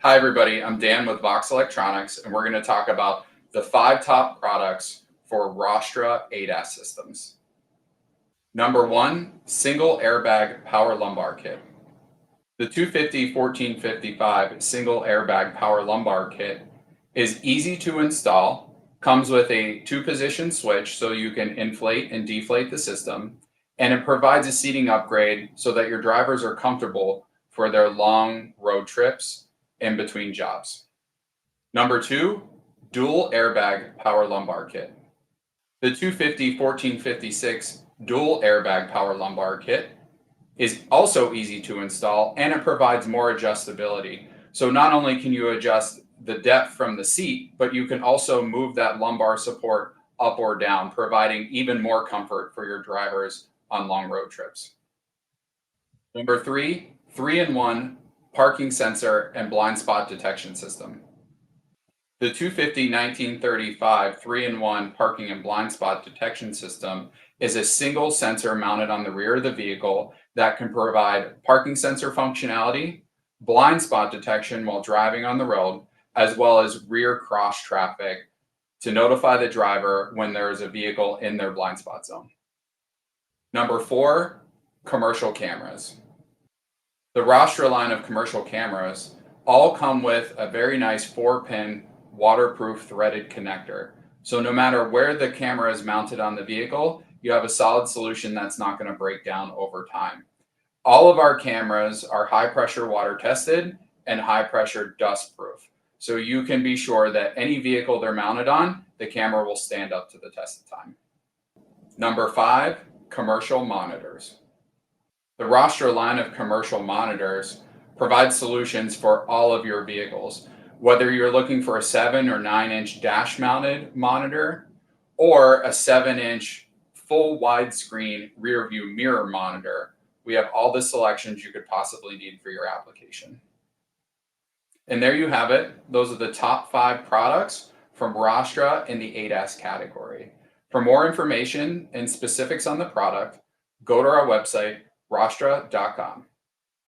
Hi, everybody. I'm Dan with Vox Electronics, and we're going to talk about the 5 top products for Rostra ADAS systems. Number 1, single airbag power lumbar kit. The 250-1455 single airbag power lumbar kit is easy to install, comes with a 2-position switch so you can inflate and deflate the system, and it provides a seating upgrade so that your drivers are comfortable for their long road trips in between jobs. Number 2, dual airbag power lumbar kit. The 250-1456 dual airbag power lumbar kit is also easy to install, and it provides more adjustability. So not only can you adjust the depth from the seat, but you can also move that lumbar support up or down, providing even more comfort for your drivers on long road trips. Number 3, 3-in-1 parking sensor and blind spot detection system. The 250-1935 3-in-1 parking and blind spot detection system is a single sensor mounted on the rear of the vehicle that can provide parking sensor functionality, blind spot detection while driving on the road, as well as rear cross traffic to notify the driver when there is a vehicle in their blind spot zone. Number 4, commercial cameras. The Rostra line of commercial cameras all come with a very nice 4-pin waterproof threaded connector. So no matter where the camera is mounted on the vehicle, you have a solid solution that's not going to break down over time. All of our cameras are high pressure water tested and high pressure dust proof. So you can be sure that any vehicle they're mounted on, the camera will stand up to the test of time. Number 5, commercial monitors. The Rostra line of commercial monitors provides solutions for all of your vehicles. Whether you're looking for a 7 or 9-inch dash mounted monitor or a 7-inch full widescreen rear view mirror monitor, we have all the selections you could possibly need for your application. And there you have it. Those are the top 5 products from Rostra in the ADAS category. For more information and specifics on the product, go to our website, rostra.com.